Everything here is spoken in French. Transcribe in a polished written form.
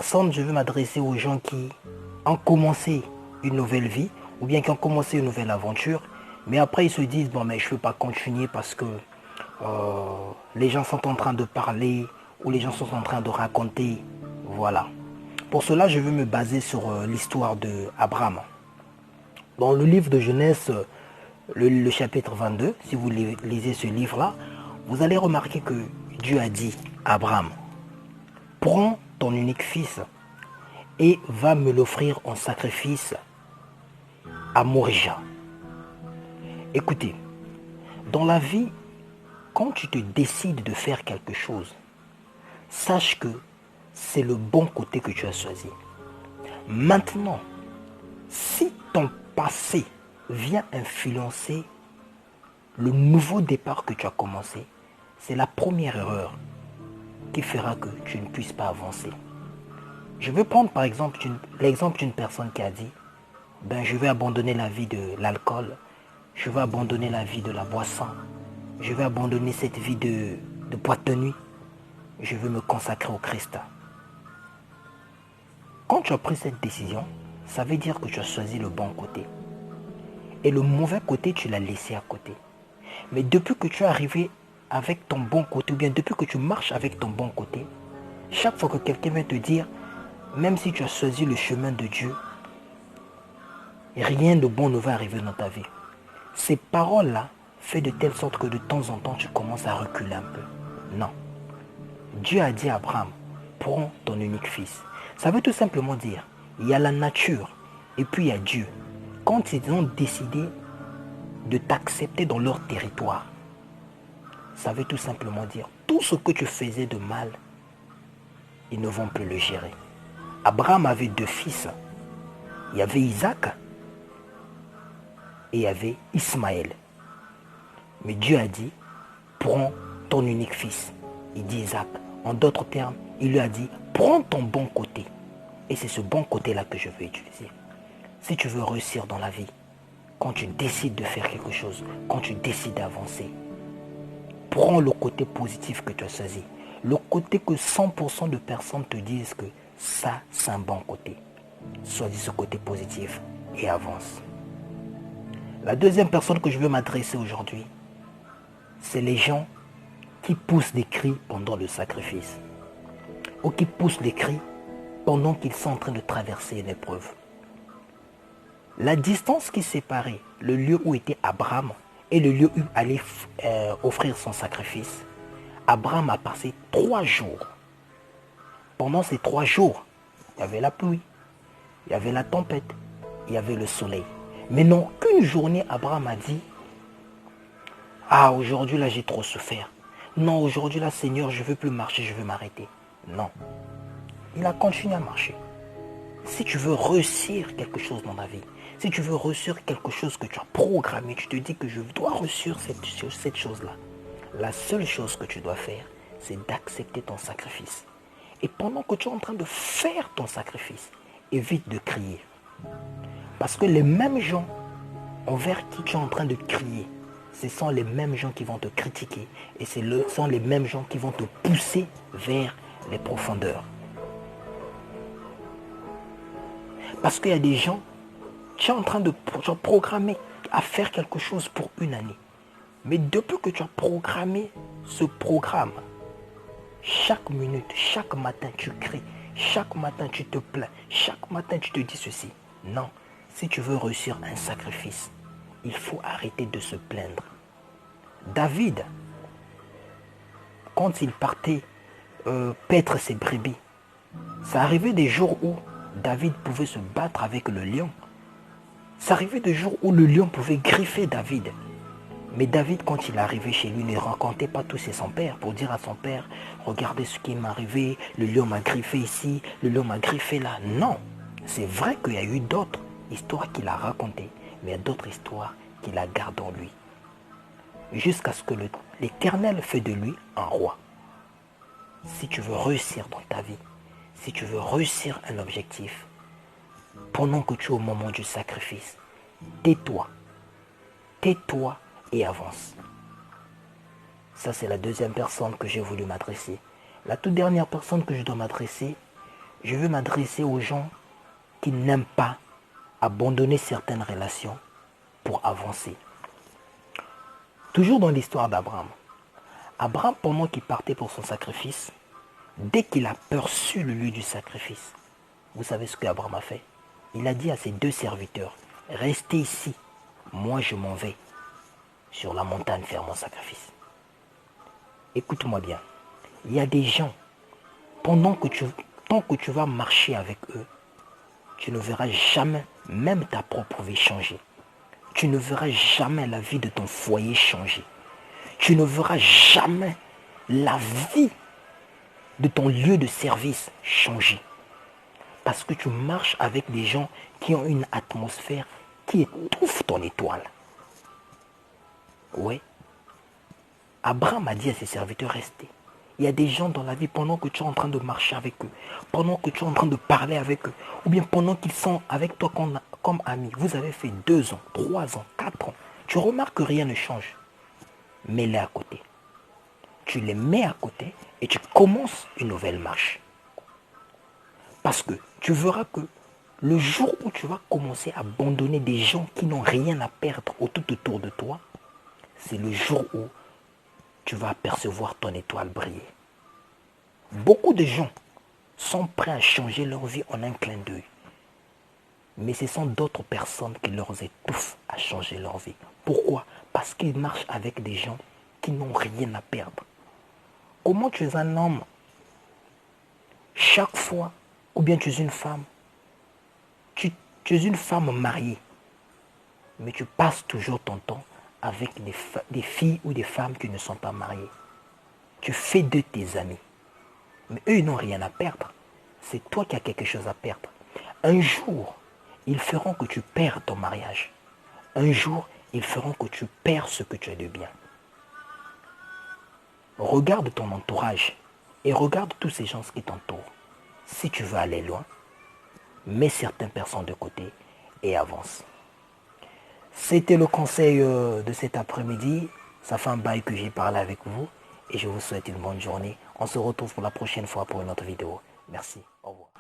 personne, je veux m'adresser aux gens qui ont commencé une nouvelle vie ou bien qui ont commencé une nouvelle aventure, mais après ils se disent, bon, mais je ne peux pas continuer parce que les gens sont en train de parler ou les gens sont en train de raconter. Voilà. Pour cela, je veux me baser sur l'histoire d'Abraham. Dans le livre de Genèse, le chapitre 22, si vous lisez ce livre-là, vous allez remarquer que Dieu a dit à Abraham, prends ton unique fils et va me l'offrir en sacrifice à Morija. Écoutez, dans la vie, quand tu te décides de faire quelque chose, sache que c'est le bon côté que tu as choisi. Maintenant, si ton passé vient influencer le nouveau départ que tu as commencé, c'est la première erreur qui fera que tu ne puisses pas avancer. Je veux prendre par exemple l'exemple d'une personne qui a dit, je vais abandonner la vie de l'alcool, je vais abandonner la vie de la boisson, je vais abandonner cette vie de boîte de nuit, je veux me consacrer au Christ. Quand tu as pris cette décision, ça veut dire que tu as choisi le bon côté. Et le mauvais côté, tu l'as laissé à côté. Mais depuis que tu es arrivé avec ton bon côté, ou bien depuis que tu marches avec ton bon côté, chaque fois que quelqu'un vient te dire, même si tu as choisi le chemin de Dieu, rien de bon ne va arriver dans ta vie. Ces paroles-là font de telle sorte que de temps en temps, tu commences à reculer un peu. Non. Dieu a dit à Abraham, prends ton unique fils. Ça veut tout simplement dire, il y a la nature et puis il y a Dieu. Quand ils ont décidé de t'accepter dans leur territoire, ça veut tout simplement dire, tout ce que tu faisais de mal, ils ne vont plus le gérer. Abraham avait deux fils. Il y avait Isaac et il y avait Ismaël. Mais Dieu a dit, prends ton unique fils. Il dit Isaac. En d'autres termes, il lui a dit, prends ton bon côté. Et c'est ce bon côté-là que je veux utiliser. Si tu veux réussir dans la vie, quand tu décides de faire quelque chose, quand tu décides d'avancer, prends le côté positif que tu as choisi. Le côté que 100% de personnes te disent que ça, c'est un bon côté. Choisis ce côté positif et avance. La deuxième personne que je veux m'adresser aujourd'hui, c'est les gens qui poussent des cris pendant le sacrifice. Ou qui poussent des cris pendant qu'ils sont en train de traverser une épreuve. La distance qui séparait le lieu où était Abraham et le lieu où allait offrir son sacrifice, Abraham a passé 3 jours. Pendant ces 3 jours, il y avait la pluie, il y avait la tempête, il y avait le soleil. Mais non, qu'une journée, Abraham a dit, ah, aujourd'hui là j'ai trop souffert. Non, aujourd'hui là Seigneur, je ne veux plus marcher, je veux m'arrêter. Non. Il a continué à marcher. Si tu veux réussir quelque chose dans la vie, si tu veux réussir quelque chose que tu as programmé, tu te dis que je dois réussir cette chose-là, la seule chose que tu dois faire, c'est d'accepter ton sacrifice. Et pendant que tu es en train de faire ton sacrifice, évite de crier. Parce que les mêmes gens envers qui tu es en train de crier, ce sont les mêmes gens qui vont te critiquer. Et ce sont les mêmes gens qui vont te pousser vers les profondeurs. Parce qu'il y a des gens, tu es en train de programmer à faire quelque chose pour une année. Mais depuis que tu as programmé ce programme, chaque minute, chaque matin, tu cries. Chaque matin, tu te plains. Chaque matin, tu te dis ceci. Non, si tu veux réussir un sacrifice, il faut arrêter de se plaindre. David, quand il partait paître ses brebis, ça arrivait des jours où David pouvait se battre avec le lion. Ça arrivait des jours où le lion pouvait griffer David. Mais David, quand il arrivait chez lui, ne racontait pas tout à son père pour dire à son père, regardez ce qui m'est arrivé, le lion m'a griffé ici, le lion m'a griffé là. Non, c'est vrai qu'il y a eu d'autres histoires qu'il a racontées, mais il y a d'autres histoires qu'il a gardées en lui. Jusqu'à ce que l'Éternel fait de lui un roi. Si tu veux réussir dans ta vie, si tu veux réussir un objectif, pendant que tu es au moment du sacrifice, tais-toi. Tais-toi et avance. Ça, c'est la deuxième personne que j'ai voulu m'adresser. La toute dernière personne que je dois m'adresser, je veux m'adresser aux gens qui n'aiment pas abandonner certaines relations pour avancer. Toujours dans l'histoire d'Abraham. Abraham, pendant qu'il partait pour son sacrifice, dès qu'il a perçu le lieu du sacrifice, vous savez ce qu'Abraham a fait? Il a dit à ses 2 serviteurs, restez ici, moi je m'en vais sur la montagne faire mon sacrifice. Écoute-moi bien, il y a des gens, tant que tu vas marcher avec eux, tu ne verras jamais même ta propre vie changer. Tu ne verras jamais la vie de ton foyer changer. Tu ne verras jamais la vie de ton lieu de service changer. Parce que tu marches avec des gens qui ont une atmosphère qui étouffe ton étoile. Ouais. Abraham a dit à ses serviteurs, restez. Il y a des gens dans la vie, pendant que tu es en train de marcher avec eux, pendant que tu es en train de parler avec eux, ou bien pendant qu'ils sont avec toi comme amis, vous avez fait 2 ans, 3 ans, 4 ans, tu remarques que rien ne change. Mets-les à côté. Tu les mets à côté et tu commences une nouvelle marche. Parce que tu verras que le jour où tu vas commencer à abandonner des gens qui n'ont rien à perdre tout autour de toi, c'est le jour où tu vas apercevoir ton étoile briller. Beaucoup de gens sont prêts à changer leur vie en un clin d'œil. Mais ce sont d'autres personnes qui leur étouffent à changer leur vie. Pourquoi? Parce qu'ils marchent avec des gens qui n'ont rien à perdre. Comment tu es un homme chaque fois, ou bien tu es une femme, tu es une femme mariée, mais tu passes toujours ton temps avec des filles ou des femmes qui ne sont pas mariées. Tu fais de tes amis. Mais eux, ils n'ont rien à perdre. C'est toi qui as quelque chose à perdre. Un jour, ils feront que tu perds ton mariage. Un jour, ils feront que tu perds ce que tu as de bien. Regarde ton entourage et regarde tous ces gens qui t'entourent. Si tu veux aller loin, mets certaines personnes de côté et avance. C'était le conseil de cet après-midi. Ça fait un bail que j'ai parlé avec vous et je vous souhaite une bonne journée. On se retrouve pour la prochaine fois pour une autre vidéo. Merci. Au revoir.